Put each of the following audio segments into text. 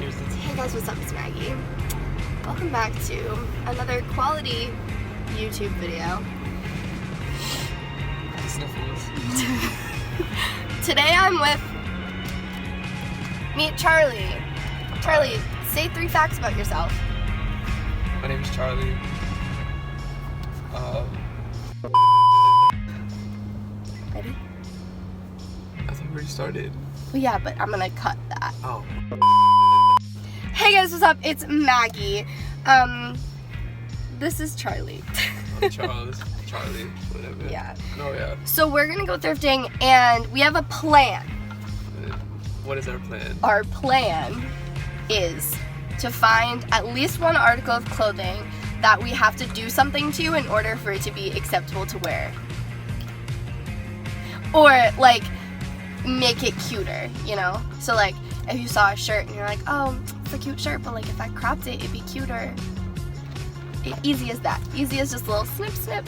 Hey guys, what's up? It's Maggie. Welcome back to another quality YouTube video. Today I'm with... Meet Charlie. Charlie, say 3 facts about yourself. My name is Charlie. Ready? I thought we already started. Well, yeah, but I'm gonna cut that. Oh. Hey guys, what's up? It's Maggie. This is Charlie. I'm Charles. Charlie. Whatever. Yeah. Oh, yeah. So we're gonna go thrifting and we have a plan. What is our plan? Our plan is to find at least one article of clothing that we have to do something to in order for it to be acceptable to wear. Or like make it cuter, you know? So like if you saw a shirt and you're like, oh, it's a cute shirt, but like if I cropped it, it'd be cuter. Easy as that. Easy as just a little snip snip.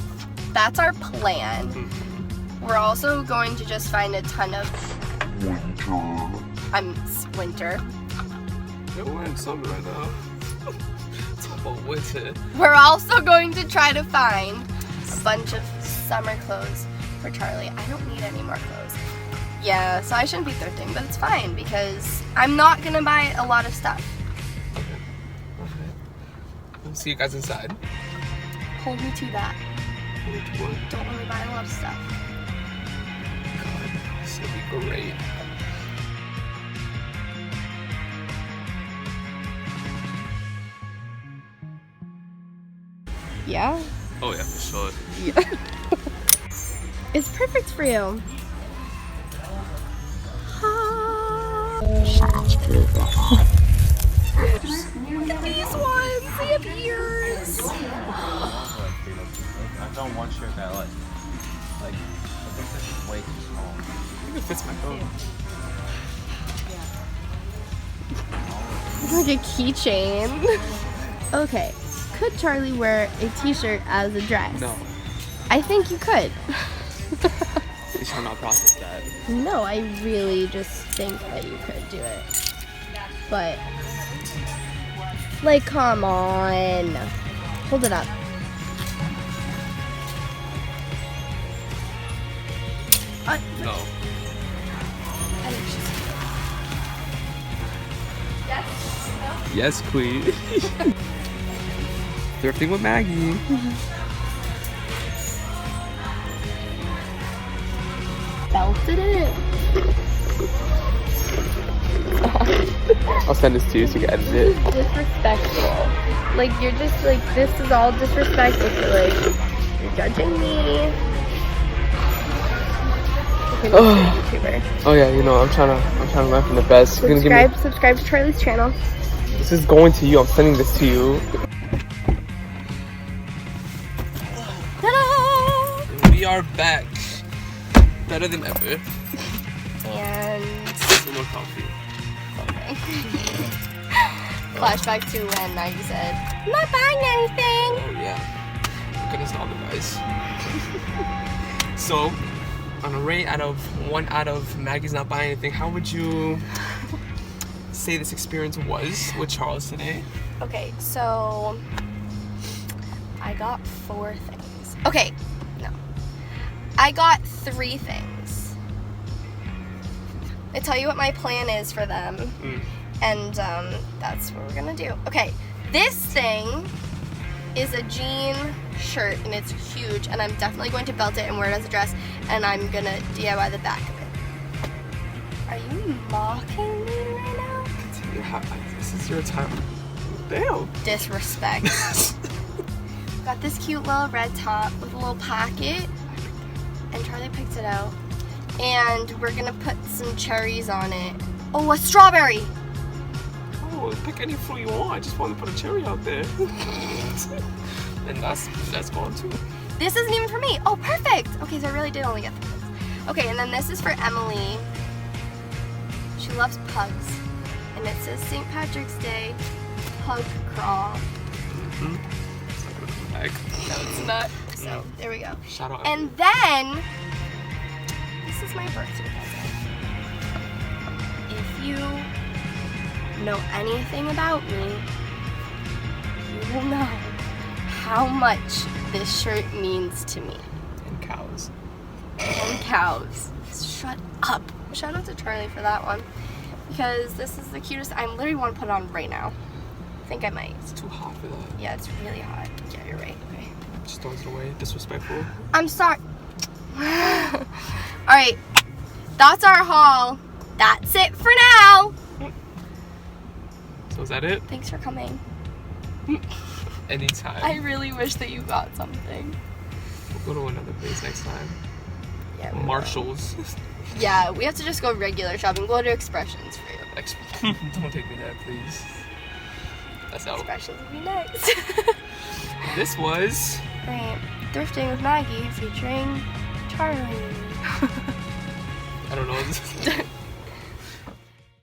That's our plan. Mm-hmm. We're also going to just find a ton of winter. Yeah, we're in summer right now. It's all about winter. We're also going to try to find a bunch of summer clothes for Charlie. I don't need any more clothes. Yeah, so I shouldn't be thrifting, but it's fine because I'm not gonna buy a lot of stuff. Okay. I'll see you guys inside. Hold me to that. What? Don't really buy a lot of stuff. God, this will be great. Yeah? Oh yeah, for sure. Yeah. It's perfect for you. Look at these ones. They have ears. I found one shirt that I think this is way too small. I think it fits my phone. It's like a keychain. Okay. Could Charlie wear a t-shirt as a dress? No. I think you could. You shall not process that. No, I really just think that you could do it. But, like, come on. Hold it up. No. I think she's Yes, queen. Thrifting with Maggie. belted it. I'll send this to you so you can edit it. Disrespectful. Like, you're just like, this is all disrespectful. So, like, you're judging me. YouTuber. Oh yeah, you know I'm trying to learn from the best. Subscribe to Charlie's channel. This is going to you. I'm sending this to you. Ta-da! We are back, better than ever. And Some more coffee. okay. Flashback to when Maggie said, "I'm not buying anything." Oh yeah. Goodness, all the guys. So, on a rate out of 1 out of Maggie's not buying anything, how would you say this experience was with Charles today? Okay, so I got 4 things. Okay, no. I got 3 things. I tell you what my plan is for them, and that's what we're gonna do. Okay, this thing is a jean shirt, and it's huge, and I'm definitely going to belt it and wear it as a dress, and I'm gonna DIY the back of it. Are you mocking me right now? This is your time. Damn. Disrespect. Got this cute little red top with a little pocket, and Charlie picked it out. And we're gonna put some cherries on it. Oh, a strawberry! Oh, pick any fruit you want. I just want to put a cherry out there. And that's gone too. This isn't even for me. Oh, perfect! Okay, so I really did only get 3 things. Okay, and then this is for Emily. She loves pugs. And it says St. Patrick's Day Pug Crawl. It's not gonna come back. No, it's not. So, there we go. Shout out. And then, this is my birthday present. If you know anything about me, you will know how much this shirt means to me. And cows. And cows. Shut up. Shout out to Charlie for that one. Because this is the cutest. I literally want to put it on right now. I think I might. It's too hot for that. Yeah, it's really hot. Yeah, you're right. Okay. Just throws it away. Disrespectful. I'm sorry. Alright. That's our haul. That's it for now. So is that it? Thanks for coming. Anytime. I really wish that you got something. We'll go to another place next time. Yeah, we will. Marshall's. Yeah, we have to just go regular shopping. We'll do Expressions for you. Don't take me there, please. That's out. Expressions will be next. This was. Great. Thrifting with Maggie featuring Charlie. I don't know.